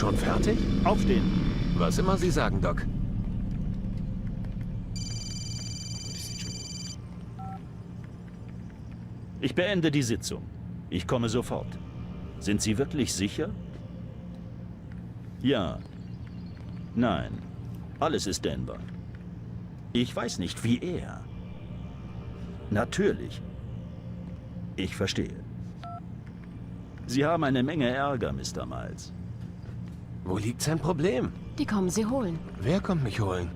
Schon fertig? Aufstehen. Was immer Sie sagen, Doc. Ich beende die Sitzung. Ich komme sofort. Sind Sie wirklich sicher? Ja. Nein. Alles ist dehnbar. Ich weiß nicht, wie er. Natürlich. Ich verstehe. Sie haben eine Menge Ärger, Mr. Miles. Wo liegt sein Problem? Die kommen Sie holen. Wer kommt mich holen?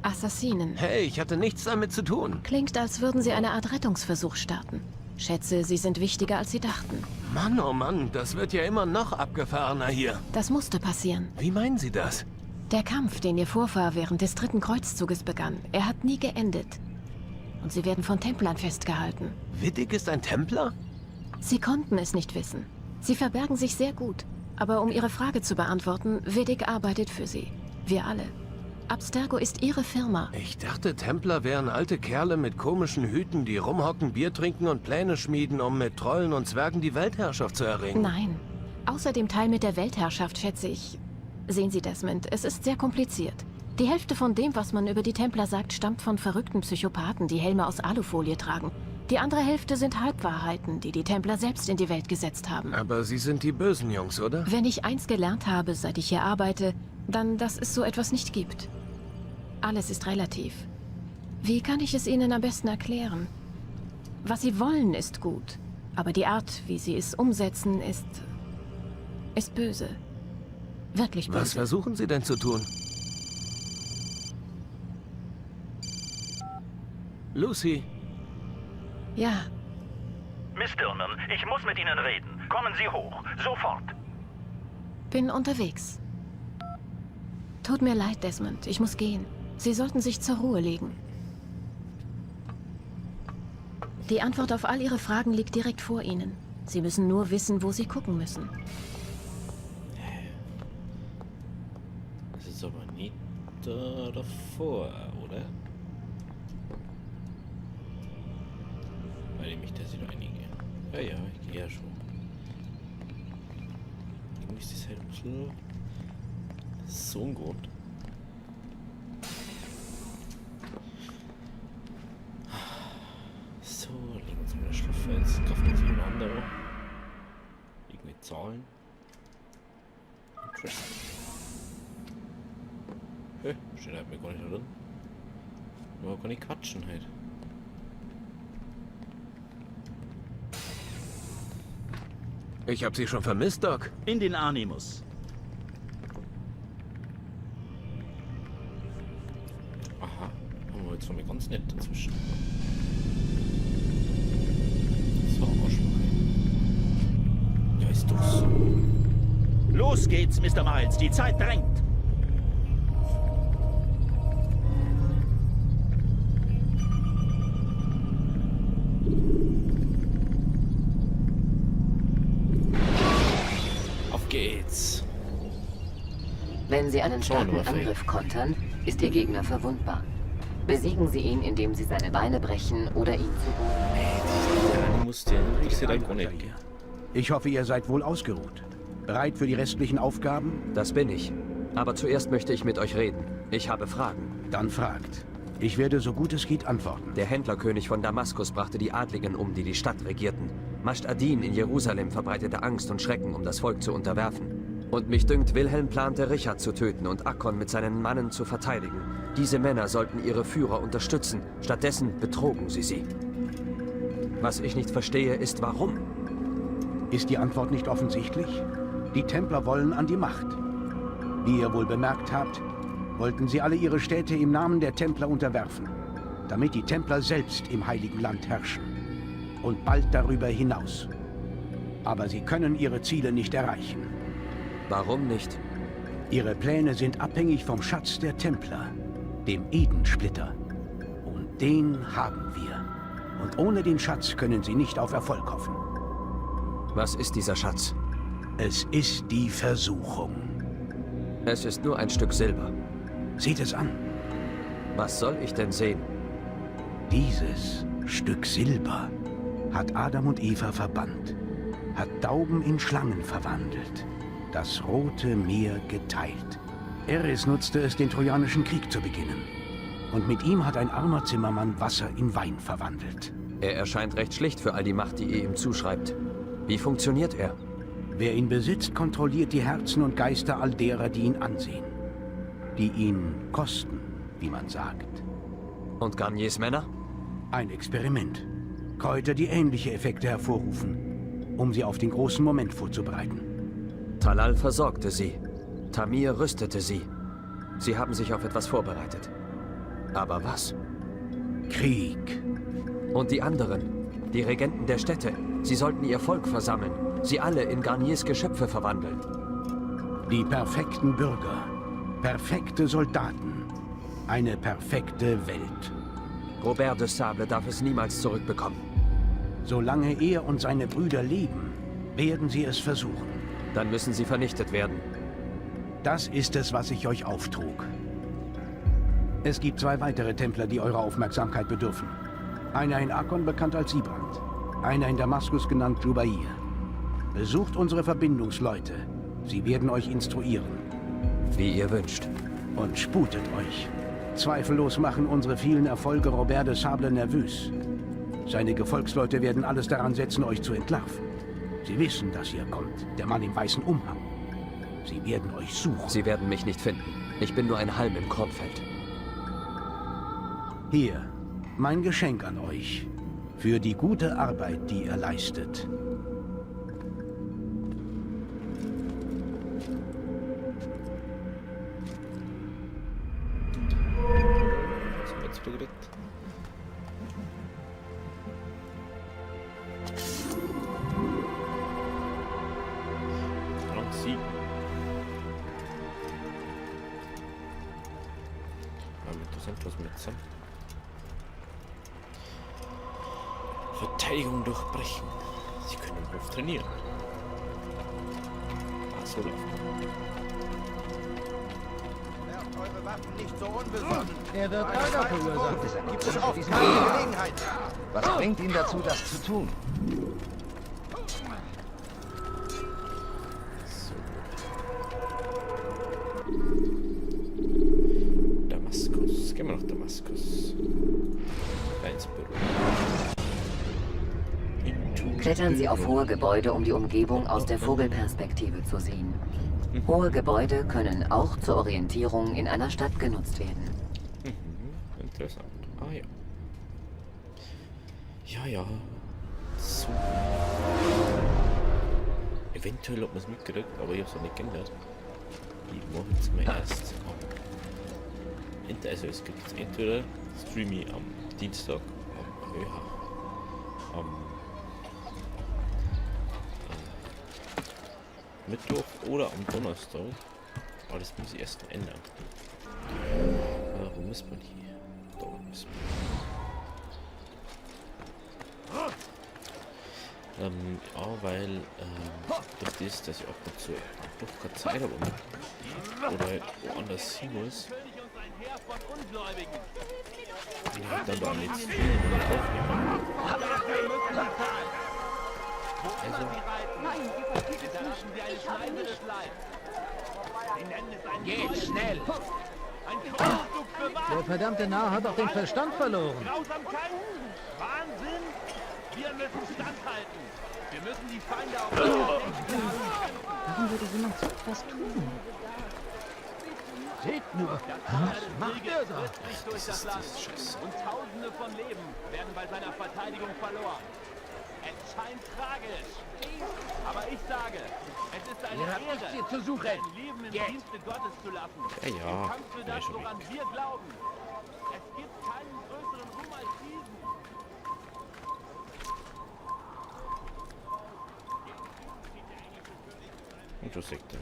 Assassinen. Hey, ich hatte nichts damit zu tun. Klingt, als würden Sie eine Art Rettungsversuch starten. Schätze, Sie sind wichtiger, als Sie dachten. Mann, oh Mann, das wird ja immer noch abgefahrener hier. Das musste passieren. Wie meinen Sie das? Der Kampf, den Ihr Vorfahr während des 3. Kreuzzuges begann, er hat nie geendet. Und Sie werden von Templern festgehalten. Wittig ist ein Templer? Sie konnten es nicht wissen. Sie verbergen sich sehr gut. Aber um Ihre Frage zu beantworten, Wittig arbeitet für Sie. Wir alle. Abstergo ist Ihre Firma. Ich dachte, Templer wären alte Kerle mit komischen Hüten, die rumhocken, Bier trinken und Pläne schmieden, um mit Trollen und Zwergen die Weltherrschaft zu erringen. Nein. Außer dem Teil mit der Weltherrschaft, schätze ich. Sehen Sie, Desmond, es ist sehr kompliziert. Die Hälfte von dem, was man über die Templer sagt, stammt von verrückten Psychopathen, die Helme aus Alufolie tragen. Die andere Hälfte sind Halbwahrheiten, die die Templer selbst in die Welt gesetzt haben. Aber Sie sind die bösen Jungs, oder? Wenn ich eins gelernt habe, seit ich hier arbeite, dann, dass es so etwas nicht gibt. Alles ist relativ. Wie kann ich es Ihnen am besten erklären? Was Sie wollen, ist gut. Aber die Art, wie Sie es umsetzen, ist böse. Wirklich böse. Was versuchen Sie denn zu tun? Lucy. Ja, Miss Dillman, ich muss mit Ihnen reden. Kommen Sie hoch. Sofort. bin unterwegs. Tut mir leid, Desmond. Ich muss gehen. Sie sollten sich zur Ruhe legen. Die Antwort auf all Ihre Fragen liegt direkt vor Ihnen. Sie müssen nur wissen, wo Sie gucken müssen. Das ist aber nicht da davor, oder? Weil nämlich da sind noch einige. Ja, ja, ich gehe ja schon. Irgendwie ist das halt ein bisschen so ungut. So, legen wir uns mal das Schlaffelds. Kraft uns übereinander. Irgendwie Zahlen. Interesting. Hä? Steht halt mir gar nicht da drin. Nur gar nicht quatschen halt. Ich habe Sie schon vermisst, Doc. In den Animus. Aha, haben wir jetzt von mir ganz nett inzwischen. Das war auch schon mal. Ja, ist doch so. Los geht's, Mr. Miles. Die Zeit drängt. Auf geht's. Wenn Sie einen starken nur fake. Angriff kontern, ist Ihr Gegner verwundbar. Besiegen Sie ihn, indem Sie seine Beine brechen oder ihn zu Boden. Du musst ja nicht sehr gar nicht. Ich hoffe, ihr seid wohl ausgeruht. Bereit für die restlichen Aufgaben? Das bin ich. Aber zuerst möchte ich mit euch reden. Ich habe Fragen. Dann fragt. Ich werde so gut es geht antworten. Der Händlerkönig von Damaskus brachte die Adligen um, die die Stadt regierten. Mascht ad-Din in Jerusalem verbreitete Angst und Schrecken, um das Volk zu unterwerfen. Und mich dünkt, Wilhelm plante, Richard zu töten und Akkon mit seinen Mannen zu verteidigen. Diese Männer sollten ihre Führer unterstützen. Stattdessen betrogen sie. Was ich nicht verstehe, ist warum. Ist die Antwort nicht offensichtlich? Die Templer wollen an die Macht. Wie ihr wohl bemerkt habt, wollten sie alle ihre Städte im Namen der Templer unterwerfen, damit die Templer selbst im Heiligen Land herrschen. Und bald darüber hinaus. Aber sie können ihre Ziele nicht erreichen. Warum nicht? Ihre Pläne sind abhängig vom Schatz der Templer, dem Edensplitter. Und den haben wir. Und ohne den Schatz können sie nicht auf Erfolg hoffen. Was ist dieser Schatz? Es ist die Versuchung. Es ist nur ein Stück Silber. Seht es an. Was soll ich denn sehen? Dieses Stück Silber hat Adam und Eva verbannt, hat Tauben in Schlangen verwandelt, das Rote Meer geteilt. Eris nutzte es, den Trojanischen Krieg zu beginnen. Und mit ihm hat ein armer Zimmermann Wasser in Wein verwandelt. Er erscheint recht schlicht für all die Macht, die ihr ihm zuschreibt. Wie funktioniert er? Wer ihn besitzt, kontrolliert die Herzen und Geister all derer, die ihn ansehen. Die ihn kosten, wie man sagt. Und Garniers Männer? Ein Experiment. Kräuter, die ähnliche Effekte hervorrufen, um sie auf den großen Moment vorzubereiten. Talal versorgte sie. Tamir rüstete sie. Sie haben sich auf etwas vorbereitet. Aber was? Krieg. Und die anderen? Die Regenten der Städte. Sie sollten ihr Volk versammeln. Sie alle in Garniers Geschöpfe verwandeln. Die perfekten Bürger. Perfekte Soldaten. Eine perfekte Welt. Robert de Sable darf es niemals zurückbekommen. Solange er und seine Brüder leben, werden sie es versuchen. Dann müssen sie vernichtet werden. Das ist es, was ich euch auftrug. Es gibt 2 weitere Templer, die eurer Aufmerksamkeit bedürfen. Einer in Akkon, bekannt als Sibrand. Einer in Damaskus, genannt Jubair. Besucht unsere Verbindungsleute. Sie werden euch instruieren. Wie ihr wünscht. Und sputet euch. Zweifellos machen unsere vielen Erfolge Robert de Sable nervös. Seine Gefolgsleute werden alles daran setzen, euch zu entlarven. Sie wissen, dass ihr kommt, der Mann im weißen Umhang. Sie werden euch suchen. Sie werden mich nicht finden. Ich bin nur ein Halm im Kornfeld. Hier, mein Geschenk an euch. Für die gute Arbeit, die ihr leistet. Was haben wir jetzt wieder gekriegt? Rang 7. Interessant, was wir jetzt haben. Verteidigung durchbrechen. Sie können im Hof trainieren. Ah, so läuft. Werft eure Waffen nicht so unbesonnen. Er wird Ärger verursachen. Gibt es oft keine Gelegenheit. Was bringt ihn dazu, das zu tun? Damaskus. Gehen wir nach Damaskus. Ins Büro. Klettern Sie auf hohe Gebäude, um die Umgebung aus der Vogelperspektive zu sehen. Hohe Gebäude können auch zur Orientierung in einer Stadt genutzt werden. Interessant. Ah ja. Ja, ja. So. Eventuell hat man es mitgekriegt, aber ich habe es auch nicht geändert. Ich mache jetzt mal erst also es gibt entweder Streamy am Dienstag, am Mittwoch oder am Donnerstag. Aber das muss ich erst noch ändern. Wo muss man hier? Da muss man. Ja, weil durch das, dass ich ab und zu doch keine Zeit habe oder woanders hin muss, ja, dann da nicht streamen oder aufnehmen. Geht schnell! Der verdammte Narr hat doch den Verstand verloren. Grausamkeit? Wahnsinn? Wir müssen standhalten. Wir müssen die Feinde auf Warum würde jemand so etwas tun? Seht nur, was macht er da? durch das Land und Tausende von Leben werden bei seiner Verteidigung verloren. Es scheint tragisch. Aber ich sage, es ist eine Ihr habt nichts Ehre, hier zu suchen. sein Leben im Dienste Gottes zu lassen. Ja, ja. Im Kampf für Ja, das, schon woran weg. wir glauben. Es gibt keinen größeren Ruhm als diesen. Und was sagt er?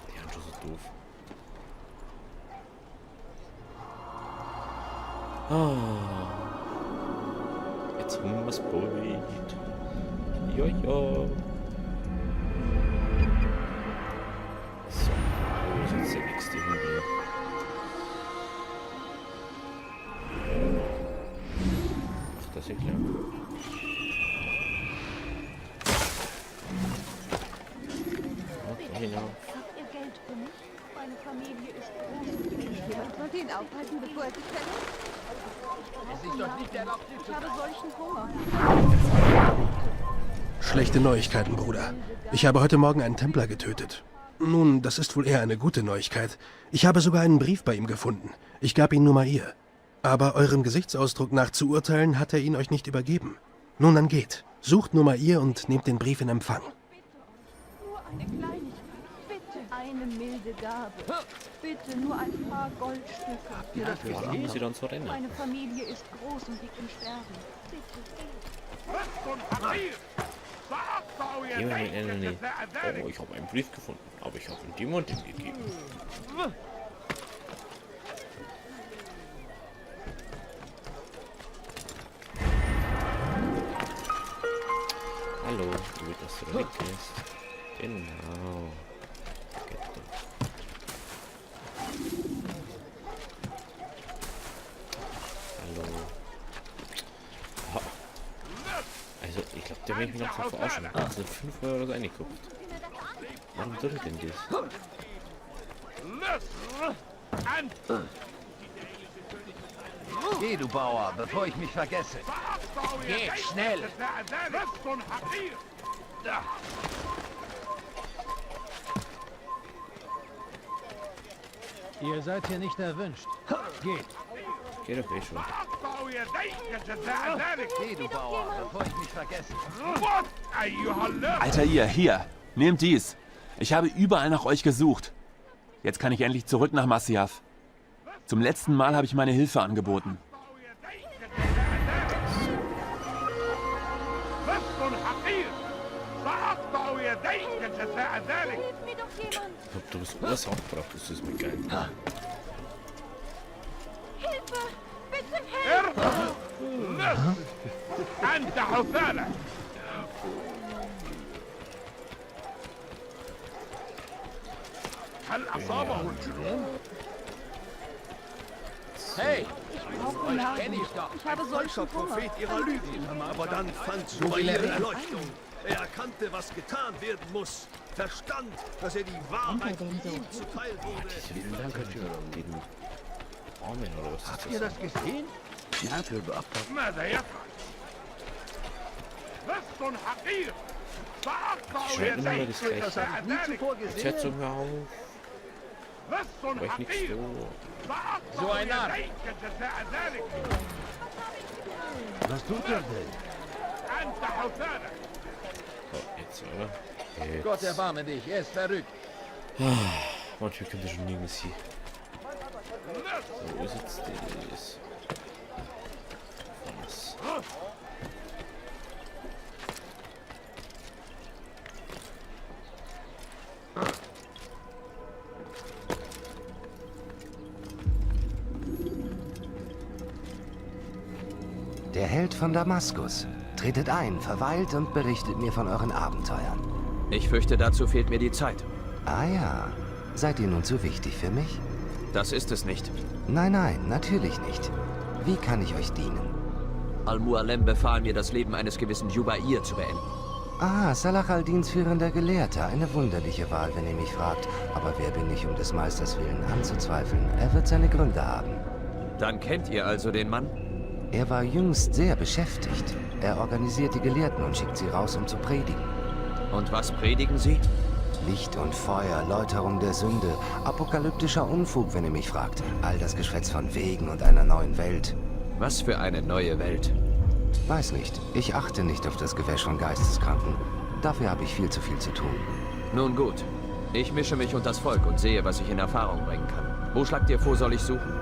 Die haben schon so doof. Jetzt haben wir's bald. Ja, ja. So, wo ist jetzt der nächste Hügel? Ach, das ist ja klar. genau. Habt ihr Geld für mich? Meine Familie ist groß. Jemand sollte ihn aufhalten, bevor er sich verletzt. Es ist doch nicht erlaubt, sie zu Ich habe solchen Hunger. Schlechte Neuigkeiten, Bruder. Ich habe heute Morgen einen Templer getötet. Nun, das ist wohl eher eine gute Neuigkeit. Ich habe sogar einen Brief bei ihm gefunden. Ich gab ihn Numair. Aber eurem Gesichtsausdruck nach zu urteilen, hat er ihn euch nicht übergeben. Nun, dann geht. Sucht Numair und nehmt den Brief in Empfang. Nur eine Kleinigkeit. Bitte eine milde Gabe. Bitte nur ein paar Goldstücke. Warum haben sie dann so rennen? Meine Familie ist groß und liegt im Sterben. Bitte. Oh, ich habe einen Brief gefunden, aber ich habe ihn jemandem gegeben. Hallo, gut, dass du da weg bist. Genau. Hallo. Ah. Also, ich glaube, der will mich noch so verarschen. Also 5 Euro oder so reingeguckt. Warum tut er denn das? Geh, du Bauer, bevor ich mich vergesse. Geh, schnell! Ihr seid hier nicht erwünscht. Geht. Geh doch eh schon. Geh, du Bauer, bevor ich mich vergesse. Alter ihr, hier, nehmt dies. Ich habe überall nach euch gesucht. Jetzt kann ich endlich zurück nach Masyaf. Zum letzten Mal habe ich meine Hilfe angeboten. Ich glaube, du bist alles aufgebracht, das ist mir geil. Hilfe! Bitte Hilfe! Hey! Ich brauche Nahrung. Ich habe solchen Hunger. ihrer Lügen. Aber dann fand Numair Erleuchtung. Er erkannte, was getan werden muss. Verstand, dass er die Wahrheit, die ihm zuteil wurde. Gegen Armen oder was ist Habt ihr das gesehen? Ich schreibe immer nur das Gleiche. Jetzt hört so mir auf. Aber ich nicht so. So ein Narr! Was tut er denn? So, jetzt, oder? Jetzt. Gott erbarme dich, er ist verrückt. Manchmal kommt er schon nirgends hier. So, wo ist jetzt das? Was? Der Held von Damaskus. Tretet ein, verweilt und berichtet mir von euren Abenteuern. Ich fürchte, dazu fehlt mir die Zeit. Ah ja. Seid ihr nun zu wichtig für mich? Das ist es nicht. Nein, nein, natürlich nicht. Wie kann ich euch dienen? Al-Mualem befahl mir, das Leben eines gewissen Jubair zu beenden. Ah, Salah al-Dins führender Gelehrter. Eine wunderliche Wahl, wenn ihr mich fragt. Aber wer bin ich, um des Meisters Willen anzuzweifeln? Er wird seine Gründe haben. Dann kennt ihr also den Mann? Er war jüngst sehr beschäftigt. Er organisiert die Gelehrten und schickt sie raus, um zu predigen. Und was predigen sie? Licht und Feuer, Läuterung der Sünde, apokalyptischer Unfug, wenn ihr mich fragt. All das Geschwätz von Wegen und einer neuen Welt. Was für eine neue Welt? Weiß nicht. Ich achte nicht auf das Gewäsch von Geisteskranken. Dafür habe ich viel zu viel zu tun. Nun gut. Ich mische mich unter das Volk und sehe, was ich in Erfahrung bringen kann. Wo schlagt ihr vor, soll ich suchen?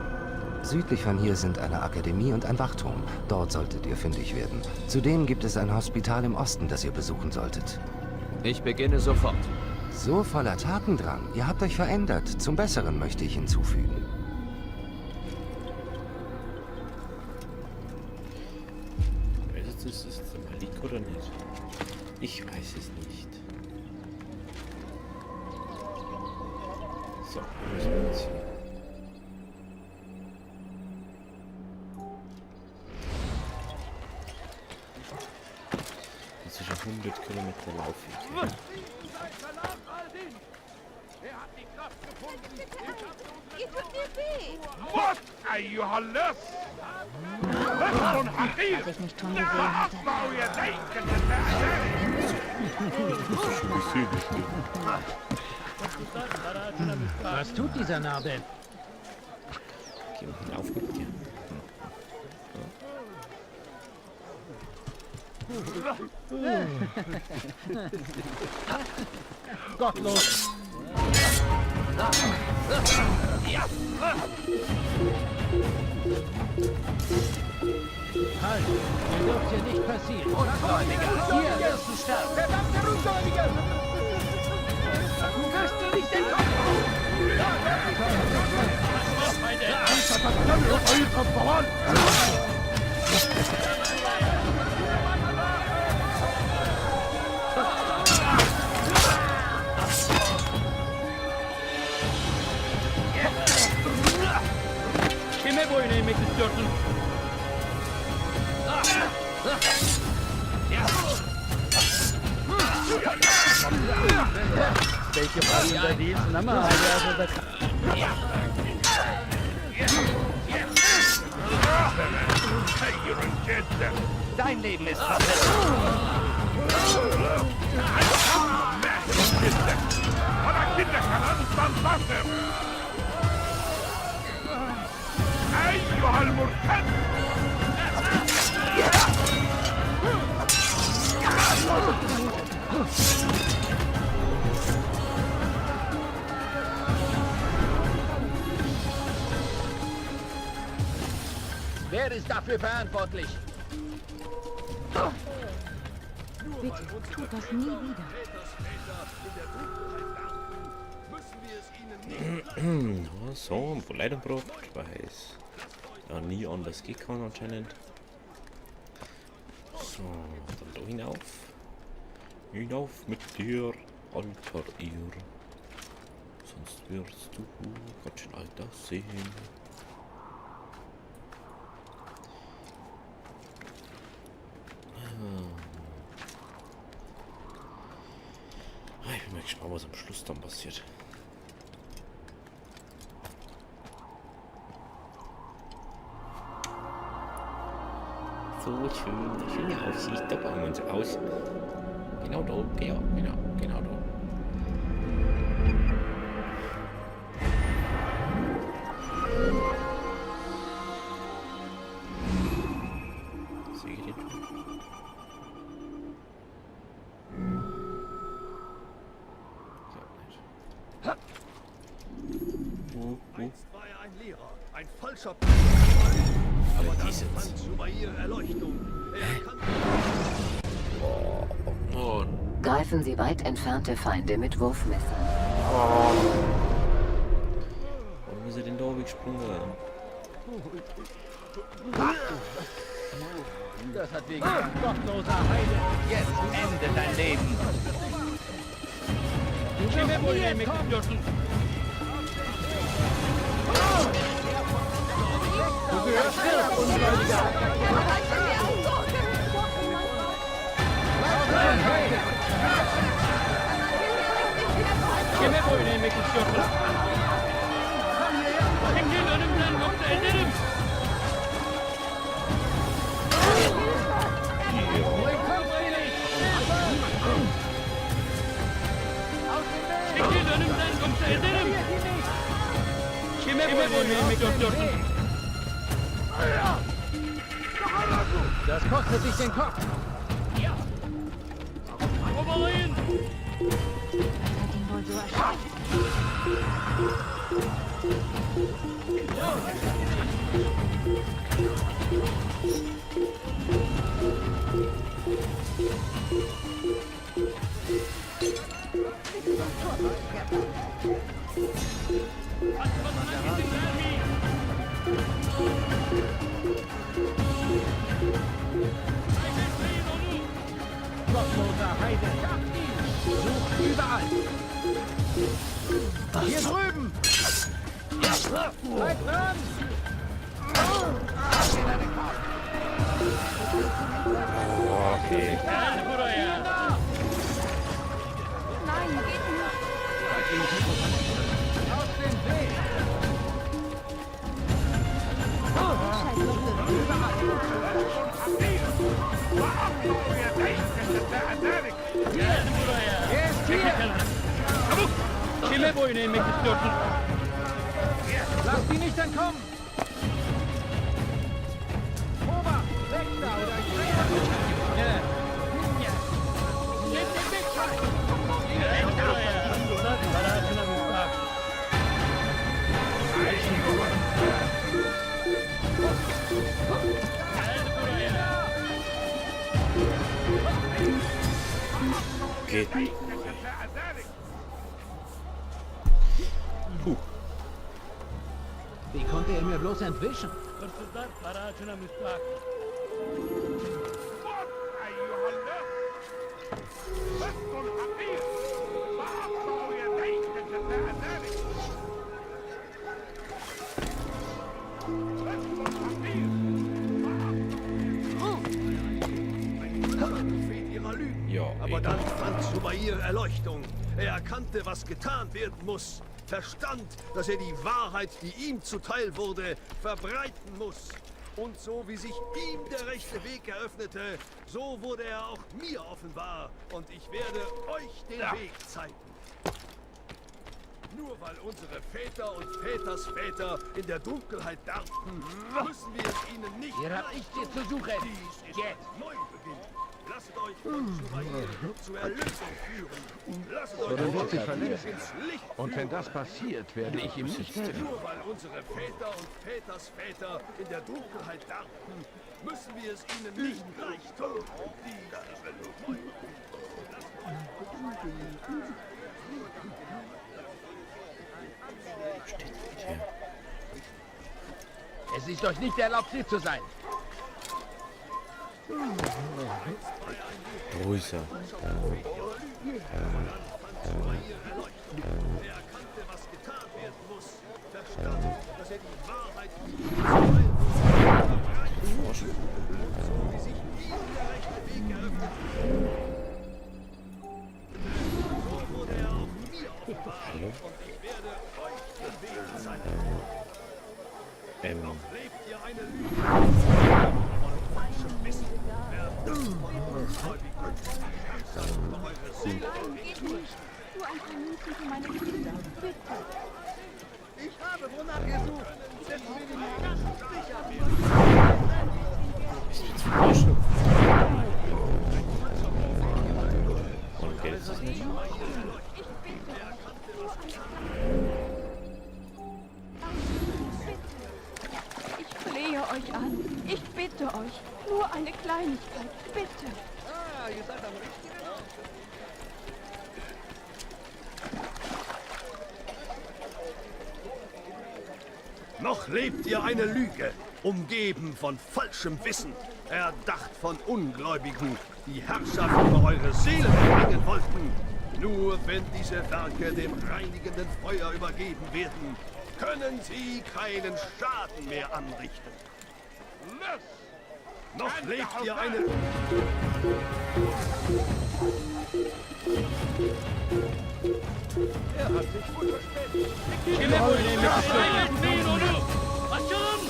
Südlich von hier sind eine Akademie und ein Wachturm. Dort solltet ihr fündig werden. Zudem gibt es ein Hospital im Osten, das ihr besuchen solltet. Ich beginne sofort. So voller Tatendrang. Ihr habt euch verändert. Zum Besseren möchte ich hinzufügen. Ist es der Malik oder nicht? Ich weiß es nicht. So, wo müssen wir jetzt hin? Das ist schon 100 Kilometer Laufweg. Ihr tut mir weh. Was? Ayyuhallas! Was ich nicht schon gesehen hatte. Was tut dieser Narbe? Geh mal auf mit dir. Gottlos! Halt! Mir dürft hier nicht passieren! Ungläubiger! Hier wirst du sterben! Verdammter Ungläubiger! Wirst du nicht den Kopf? Kime boyun eğmek istiyorsun? Belki farkında değilsin ama hala da... Dein Leben ist verfälscht. أيها المرتد! Wer ist dafür verantwortlich? Bitte, tut das nie wieder. So, wo Leidenbruch, weiß. Ja, nie anders geht kann anscheinend. So, dann da hinauf. Hinauf mit dir, alter ihr. Sonst wirst du ganz schön alt aussehen. Ich bin mal gespannt, was am Schluss dann passiert. So schön, schöne Aussicht, da bauen wir uns aus. Genau da, ja, genau da. Sehe ich den schon? Einst war er ein Lehrer, ein falscher Aber dann die sind... fand Zubair Erleuchtung. Er erkannte... Oh. Greifen Sie weit entfernte Feinde mit Wurfmessern. Warum ist er denn da weggesprungen? Das hat wehgetan. Gottloser Heide! Jetzt endet dein Leben. Kime boyun eğmek istiyorsun? Du gehörst mir, Ungläubiger! Kime boyun eğmek istiyorsun? Çekil önümden yoksa ederim. Çekil önümden yoksa ederim. Kime boyun eğmek istiyorsun? Das kostet dich den Kopf! Kovalayın. Seid ihn wohl so erschreckt. Gottloser Heide! Such überall! Hier drüben! Bleib dran! Okay. Gel buraya. Nein, geht nicht. Kime boyun eğmek istiyorsun? Lass die nicht entkommen! Ober, weg da oder ich Geht. Puh. Wie konnte er mir bloß entwischen? Ja, aber dann fand Zubair Erleuchtung. Er erkannte, was getan werden muss. Verstand, dass er die Wahrheit, die ihm zuteil wurde, verbreiten muss. Und so wie sich ihm der rechte Weg eröffnete, so wurde er auch mir offenbar. Und ich werde euch den Weg zeigen. Nur weil unsere Väter und Väters Väter in der Dunkelheit darben, müssen wir es ihnen nicht. Hier hab ich dir zu suchen. Dies ist ein Neubeginn. Lasst euch von Zubair zur Erlösung führen. Lasst euch Oder wird sich ins verletzt. Licht Und wenn das passiert, werde ich ihm nicht helfen. Nur weil unsere Väter und Väters Väter in der Dunkelheit darben, müssen wir es ihnen nicht leicht tun. Dies ist ein Neubeginn. Es ist euch nicht erlaubt, hier zu sein. Größer. Er erkannte, was getan werden muss. Verstand, dass er die Wahrheit verbreiten so wie sich ihm der rechte Weg eröffnet. So wurde er auch mir offenbar. Und ich werde euch den Weg zeigen. Noch lebt ihr eine Lüge von falschem Wissen. Wer das von Ungläubigen eure Seele Geht nicht. Nur ein paar Münzen für meine Kinder. Bitte. Ich habe wonach gesucht. Setzen wir die ganz sicher. Ist jetzt verarschen. Und Geld ist es nicht. Ich flehe euch an. Ich bitte euch. Nur eine Kleinigkeit. Bitte. Ah, ihr seid am richtigen Ort. Noch lebt ihr eine Lüge, umgeben von falschem Wissen, erdacht von Ungläubigen, die Herrschaft über eure Seelen erringen wollten. Nur wenn diese Werke dem reinigenden Feuer übergeben werden, können sie keinen Schaden mehr anrichten. Noch lebt ihr eine... Er hat sich wohl verspätet. Kime boyun eğmek istiyorsun? Etmeyin onu! Açılın!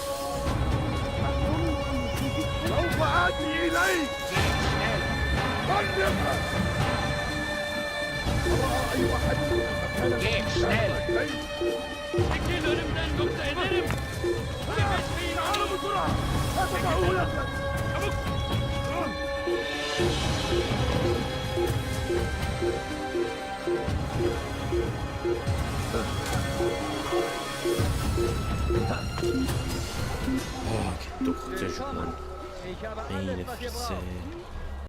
سوف آتي إليك! Geht schnell! Çekil önümden yoksa ederim! Etmeyin onu! Çabuk! Oh, geht doch, der Mann. Ich habe Meine Fresse.